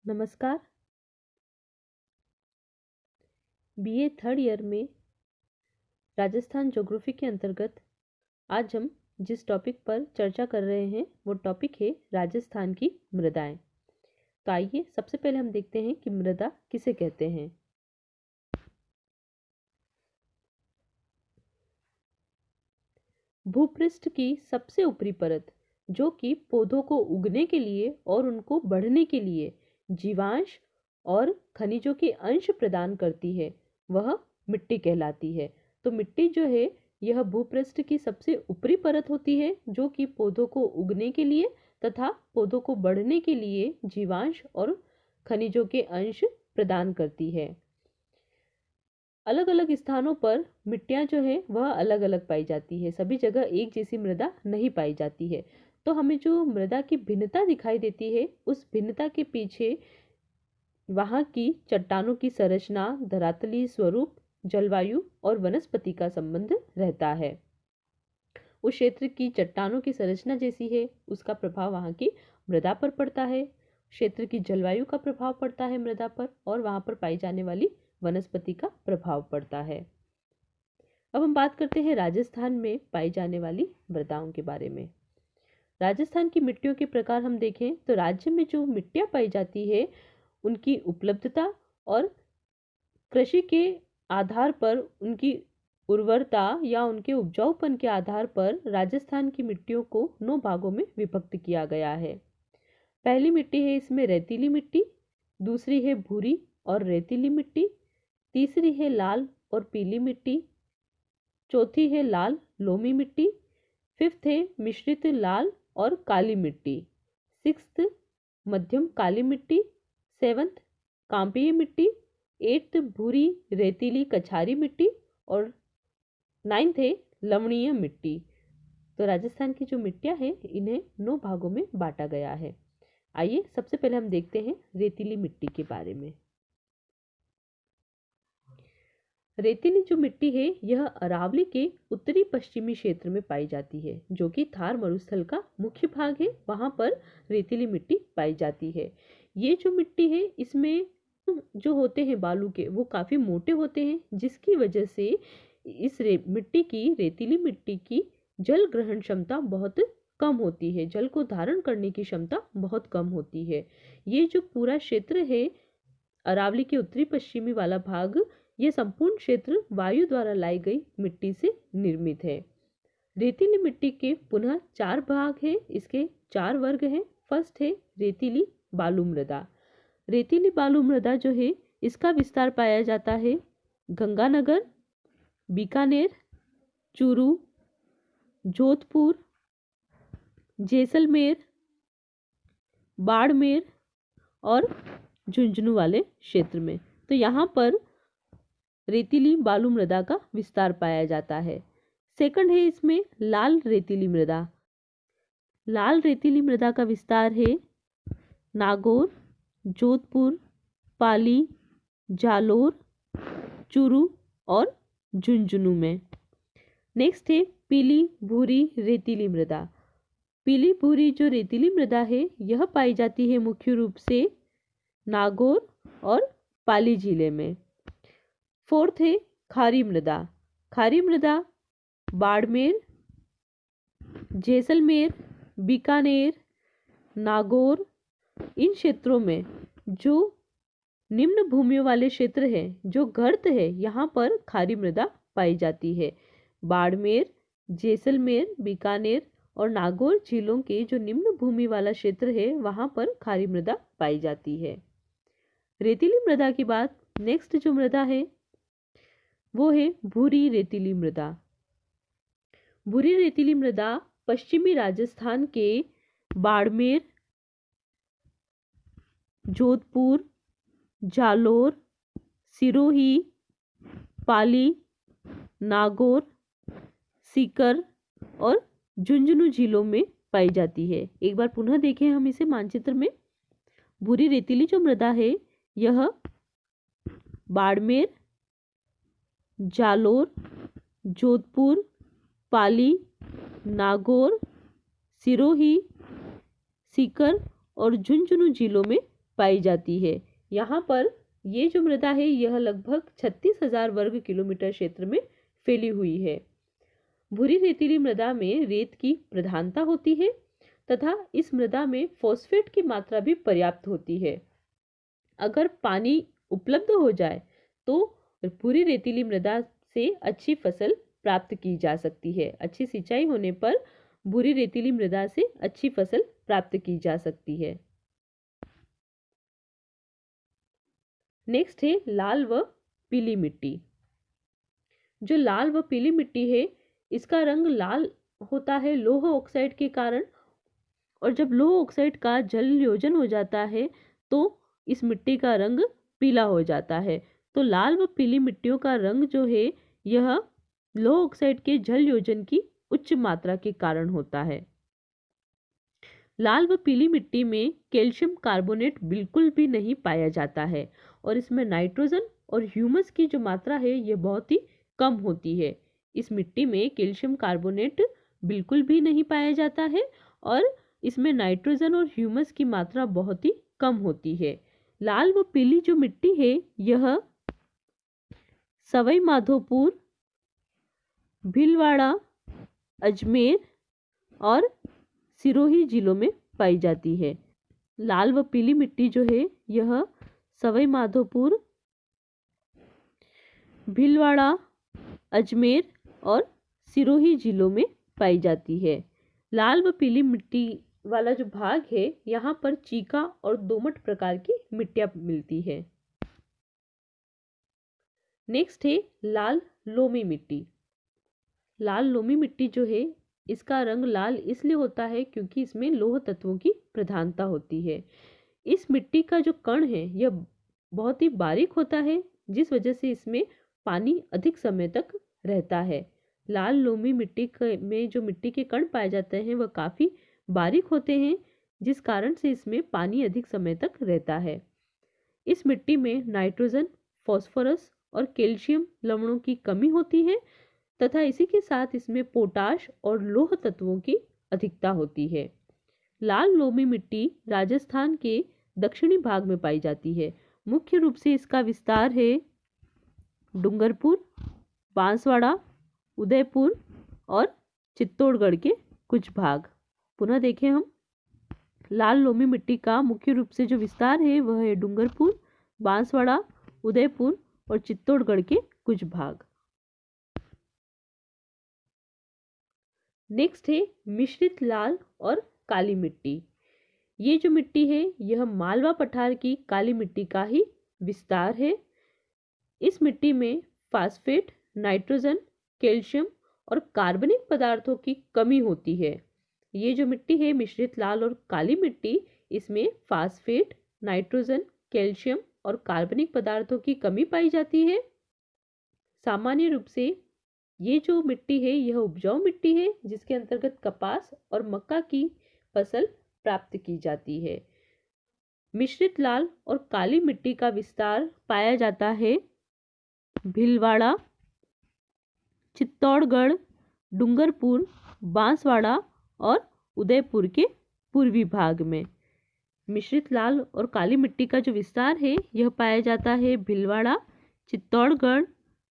नमस्कार। BA third year में Rajasthan geography के अंतर्गत आज हम जिस टॉपिक पर चर्चा कर रहे हैं वो टॉपिक है राजस्थान की मृदाएं। तो आइए सबसे पहले हम देखते हैं कि मृदा किसे कहते हैं। भूपृष्ठ की सबसे ऊपरी परत जो कि पौधों को उगने के लिए और उनको बढ़ने के लिए जीवांश और खनिजों के अंश प्रदान करती है वह मिट्टी कहलाती है। तो मिट्टी जो है यह भूपृष्ठ की सबसे ऊपरी परत होती है जो कि पौधों को उगने के लिए तथा पौधों को बढ़ने के लिए जीवांश और खनिजों के अंश प्रदान करती है। अलग अलग स्थानों पर मिट्टियां जो है वह अलग अलग पाई जाती है, सभी जगह एक जैसी मृदा नहीं पाई जाती है। तो हमें जो मृदा की भिन्नता दिखाई देती है उस भिन्नता के पीछे वहाँ की चट्टानों की संरचना, धरातलीय स्वरूप, जलवायु और वनस्पति का संबंध रहता है। उस क्षेत्र की चट्टानों की संरचना जैसी है उसका प्रभाव वहाँ की मृदा पर पड़ता है, क्षेत्र की जलवायु का प्रभाव पड़ता है मृदा पर, और वहाँ पर पाई जाने वाली वनस्पति का प्रभाव पड़ता है। अब हम बात करते हैं राजस्थान में पाई जाने वाली मृदाओं के बारे में। राजस्थान की मिट्टियों के प्रकार हम देखें तो राज्य में जो मिट्टियां पाई जाती है उनकी उपलब्धता और कृषि के आधार पर उनकी उर्वरता या उनके उपजाऊपन के आधार पर राजस्थान की मिट्टियों को 9 भागों में विभक्त किया गया है। पहली मिट्टी है इसमें रेतीली मिट्टी, दूसरी है भूरी और रेतीली मिट्टी, तीसरी है लाल और पीली मिट्टी, चौथी है लाल लोमी मिट्टी, फिफ्थ है मिश्रित लाल और काली मिट्टी, सिक्स्थ मध्यम काली मिट्टी, सेवंथ कांपीय मिट्टी, एट्थ भूरी रेतीली कछारी मिट्टी और नाइन्थ है लवणीय मिट्टी। तो राजस्थान की जो मिट्टियां हैं इन्हें 9 भागों में बांटा गया है। आइए सबसे पहले हम देखते हैं रेतीली मिट्टी के बारे में। रेतीली जो मिट्टी है यह अरावली के उत्तरी पश्चिमी क्षेत्र में पाई जाती है जो कि थार मरुस्थल का मुख्य भाग है, वहां पर रेतीली मिट्टी पाई जाती है। ये जो मिट्टी है इसमें जो होते हैं बालू के वो काफी मोटे होते हैं जिसकी वजह से इस रेतीली मिट्टी की जल ग्रहण क्षमता बहुत कम होती है, जल को धारण करने की क्षमता बहुत कम होती है। ये जो पूरा क्षेत्र है अरावली के उत्तरी पश्चिमी वाला भाग, ये संपूर्ण क्षेत्र वायु द्वारा लाई गई मिट्टी से निर्मित है। रेतीली मिट्टी के पुनः 4 भाग हैं, इसके 4 वर्ग हैं। फर्स्ट है रेतीली बालू मृदा। रेतीली बालू मृदा जो है इसका विस्तार पाया जाता है गंगानगर, बीकानेर, चूरू, जोधपुर, जैसलमेर, बाड़मेर और झुंझुनू वाले क्षेत्र में। तो यहाँ पर रेतीली बालू मृदा का विस्तार पाया जाता है। सेकंड है इसमें लाल रेतीली मृदा। लाल रेतीली मृदा का विस्तार है नागौर, जोधपुर, पाली, जालोर, चूरू और झुंझुनू में। नेक्स्ट है पीली भूरी रेतीली मृदा। पीली भूरी जो रेतीली मृदा है यह पाई जाती है मुख्य रूप से नागौर और पाली जिले में। फोर्थ है खारी मृदा। खारी मृदा बाड़मेर, जैसलमेर, बीकानेर, नागौर इन क्षेत्रों में जो निम्न भूमियों वाले क्षेत्र हैं, जो गर्त है, यहाँ पर खारी मृदा पाई जाती है। बाड़मेर, जैसलमेर, बीकानेर और नागौर झीलों के जो निम्न भूमि वाला क्षेत्र है वहां पर खारी मृदा पाई जाती है। रेतीली मृदा के बाद नेक्स्ट जो मृदा है वो है भूरी रेतीली मृदा। भूरी रेतीली मृदा पश्चिमी राजस्थान के बाड़मेर, जोधपुर, जालोर, सिरोही, पाली, नागौर, सीकर और झुंझुनू जिलों में पाई जाती है। एक बार पुनः देखें हम इसे मानचित्र में। भूरी रेतीली जो मृदा है यह बाड़मेर, जालोर, जोधपुर, पाली, नागौर, सिरोही, सीकर और झुंझुनू जिलों में पाई जाती है। यहाँ पर ये जो मृदा है यह लगभग 36,000 वर्ग किलोमीटर क्षेत्र में फैली हुई है। भूरी रेतीली मृदा में रेत की प्रधानता होती है तथा इस मृदा में फॉस्फेट की मात्रा भी पर्याप्त होती है। अगर पानी उपलब्ध हो जाए तो भूरी रेतीली मृदा से अच्छी फसल प्राप्त की जा सकती है। अच्छी सिंचाई होने पर भूरी रेतीली मृदा से अच्छी फसल प्राप्त की जा सकती है। नेक्स्ट है लाल व पीली मिट्टी। जो लाल व पीली मिट्टी है इसका रंग लाल होता है लौह ऑक्साइड के कारण, और जब लौह ऑक्साइड का जल योजन हो जाता है तो इस मिट्टी का रंग पीला हो जाता है। तो लाल व पीली मिट्टियों का रंग जो है यह लौह ऑक्साइड के जल योजन की उच्च मात्रा के कारण होता है। लाल व पीली मिट्टी में कैल्शियम कार्बोनेट बिल्कुल भी नहीं पाया जाता है और इसमें नाइट्रोजन और ह्यूमस की जो मात्रा है यह बहुत ही कम होती है। इस मिट्टी में कैल्शियम कार्बोनेट बिल्कुल भी नहीं पाया जाता है और इसमें नाइट्रोजन और ह्यूमस की मात्रा बहुत ही कम होती है। लाल व पीली जो मिट्टी है यह सवाई माधोपुर, भीलवाड़ा, अजमेर और सिरोही जिलों में पाई जाती है। लाल व पीली मिट्टी जो है यह सवाई माधोपुर, भीलवाड़ा, अजमेर और सिरोही जिलों में पाई जाती है। लाल व पीली मिट्टी वाला जो भाग है यहाँ पर चीका और दोमट प्रकार की मिट्टियां मिलती है। नेक्स्ट है लाल लोमी मिट्टी। लाल लोमी मिट्टी जो है इसका रंग लाल इसलिए होता है क्योंकि इसमें लौह तत्वों की प्रधानता होती है। इस मिट्टी का जो कण है यह बहुत ही बारीक होता है जिस वजह से इसमें पानी अधिक समय तक रहता है। लाल लोमी मिट्टी में जो मिट्टी के कण पाए जाते हैं वह काफी बारीक होते हैं जिस कारण से इसमें पानी अधिक समय तक रहता है। इस मिट्टी में नाइट्रोजन, फास्फोरस और कैल्शियम लवणों की कमी होती है तथा इसी के साथ इसमें पोटाश और लौह तत्वों की अधिकता होती है। लाल लोमी मिट्टी राजस्थान के दक्षिणी भाग में पाई जाती है। मुख्य रूप से इसका विस्तार है डूंगरपुर, बांसवाड़ा, उदयपुर और चित्तौड़गढ़ के कुछ भाग। पुनः देखें हम, लाल लोमी मिट्टी का मुख्य रूप से जो विस्तार है वह है डूंगरपुर, बांसवाड़ा, उदयपुर और चित्तौड़गढ़ के कुछ भाग। नेक्स्ट है मिश्रित लाल और काली मिट्टी। ये जो मिट्टी है यह मालवा पठार की काली मिट्टी का ही विस्तार है। इस मिट्टी में फास्फेट, नाइट्रोजन, कैल्शियम और कार्बनिक पदार्थों की कमी होती है। ये जो मिट्टी है मिश्रित लाल और काली मिट्टी, इसमें फास्फेट, नाइट्रोजन, कैल्शियम और कार्बनिक पदार्थों की कमी पाई जाती है। सामान्य रूप से ये जो मिट्टी है यह उपजाऊ मिट्टी है जिसके अंतर्गत कपास और मक्का की फसल प्राप्त की जाती है। मिश्रित लाल और काली मिट्टी का विस्तार पाया जाता है भीलवाड़ा, चित्तौड़गढ़, डूंगरपुर, बांसवाड़ा और उदयपुर के पूर्वी भाग में। मिश्रित लाल और काली मिट्टी का जो विस्तार है यह पाया जाता है भीलवाड़ा, चित्तौड़गढ़,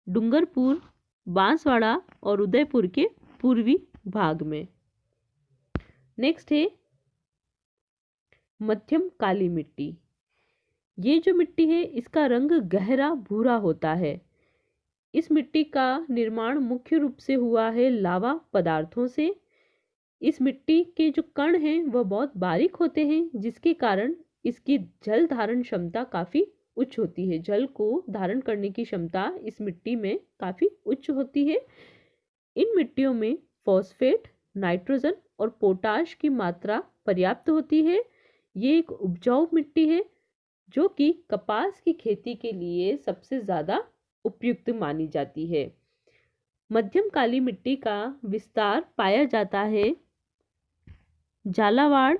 डूंगरपुर, बांसवाड़ा और उदयपुर के पूर्वी भाग में। नेक्स्ट है मध्यम काली मिट्टी। ये जो मिट्टी है इसका रंग गहरा भूरा होता है। इस मिट्टी का निर्माण मुख्य रूप से हुआ है लावा पदार्थों से। इस मिट्टी के जो कण हैं वह बहुत बारीक होते हैं जिसके कारण इसकी जल धारण क्षमता काफी उच्च होती है। जल को धारण करने की क्षमता इस मिट्टी में काफी उच्च होती है। इन मिट्टियों में फॉस्फेट, नाइट्रोजन और पोटाश की मात्रा पर्याप्त होती है। ये एक उपजाऊ मिट्टी है जो कि कपास की खेती के लिए सबसे ज्यादा उपयुक्त मानी जाती है। मध्यम काली मिट्टी का विस्तार पाया जाता है झालावाड़,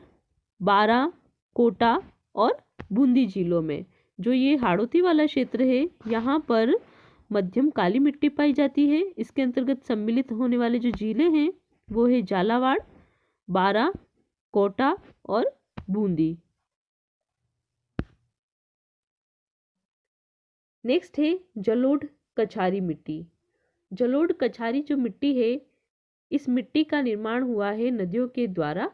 बारां, कोटा और बूंदी जिलों में। जो ये हाड़ौती वाला क्षेत्र है यहाँ पर मध्यम काली मिट्टी पाई जाती है। इसके अंतर्गत सम्मिलित होने वाले जो जिले हैं वो है झालावाड़, बारां, कोटा और बूंदी। नेक्स्ट है जलोढ़ कछारी मिट्टी। जलोढ़ कछारी जो मिट्टी है, इस मिट्टी का निर्माण हुआ है नदियों के द्वारा।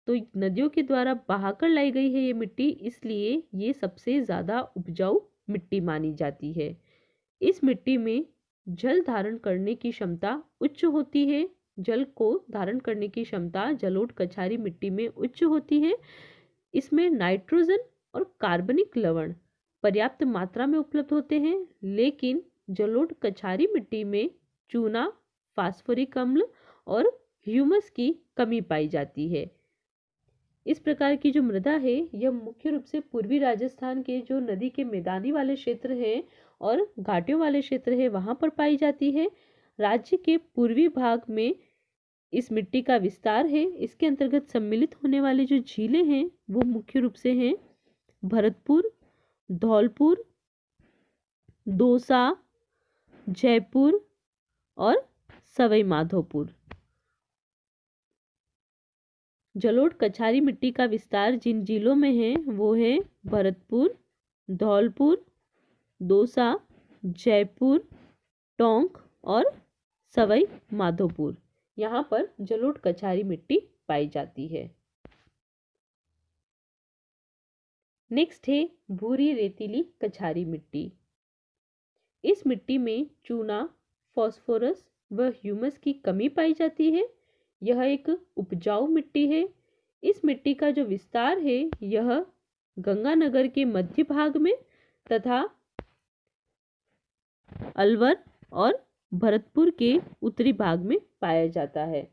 तो नदियों के द्वारा बहाकर लाई गई है ये मिट्टी, इसलिए ये सबसे ज़्यादा उपजाऊ मिट्टी मानी जाती है। इस मिट्टी में जल धारण करने की क्षमता उच्च होती है। जल को धारण करने की क्षमता जलोढ़ कछारी मिट्टी में उच्च होती है। इसमें नाइट्रोजन और कार्बनिक लवण पर्याप्त मात्रा में उपलब्ध होते हैं, लेकिन जलोढ़ कछारी मिट्टी में चूना, फास्फोरिक अम्ल और ह्यूमस की कमी पाई जाती है। इस प्रकार की जो मृदा है, यह मुख्य रूप से पूर्वी राजस्थान के जो नदी के मैदानी वाले क्षेत्र हैं और घाटियों वाले क्षेत्र है, वहां पर पाई जाती है। राज्य के पूर्वी भाग में इस मिट्टी का विस्तार है। इसके अंतर्गत सम्मिलित होने वाली जो झीलें हैं, वो मुख्य रूप से हैं भरतपुर, धौलपुर, दौसा, जयपुर और सवाई माधोपुर। जलोढ़ कछारी मिट्टी का विस्तार जिन जिलों में है वो है भरतपुर, धौलपुर, दौसा, जयपुर, टोंक और सवाई माधोपुर। यहाँ पर जलोढ़ कछारी मिट्टी पाई जाती है। नेक्स्ट है भूरी रेतीली कछारी मिट्टी। इस मिट्टी में चूना, फास्फोरस व ह्यूमस की कमी पाई जाती है। यह एक उपजाऊ मिट्टी है। इस मिट्टी का जो विस्तार है, यह गंगानगर के मध्य भाग में तथा अलवर और भरतपुर के उत्तरी भाग में पाया जाता है।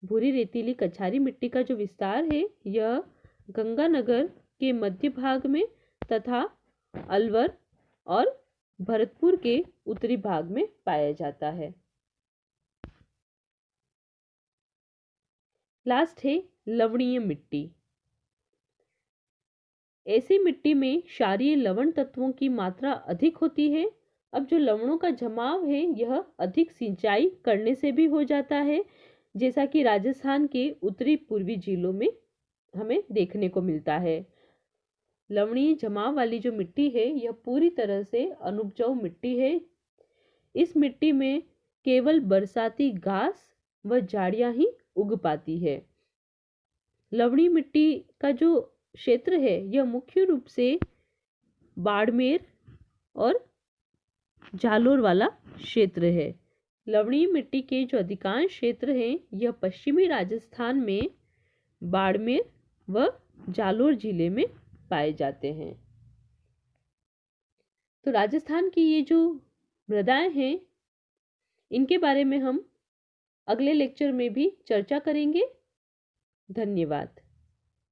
भूरी रेतीली कछारी मिट्टी का जो विस्तार है, यह गंगानगर के मध्य भाग में तथा अलवर और भरतपुर के उत्तरी भाग में पाया जाता है। लास्ट है लवणीय मिट्टी। ऐसी मिट्टी में क्षारीय लवण तत्वों की मात्रा अधिक होती है। अब जो लवणों का जमाव है, यह अधिक सिंचाई करने से भी हो जाता है, जैसा कि राजस्थान के उत्तरी पूर्वी जिलों में हमें देखने को मिलता है। लवणीय जमाव वाली जो मिट्टी है, यह पूरी तरह से अनुपजाऊ मिट्टी है। इस मिट्टी में केवल बरसाती घास व झाड़ियां ही उग पाती है। लवणीय मिट्टी का जो क्षेत्र है, यह मुख्य रूप से बाड़मेर और जालोर वाला क्षेत्र है। लवणीय मिट्टी के जो अधिकांश क्षेत्र हैं, यह पश्चिमी राजस्थान में बाड़मेर व जालोर जिले में पाए जाते हैं। तो राजस्थान की ये जो मृदाएं हैं, इनके बारे में हम अगले लेक्चर में भी चर्चा करेंगे। धन्यवाद।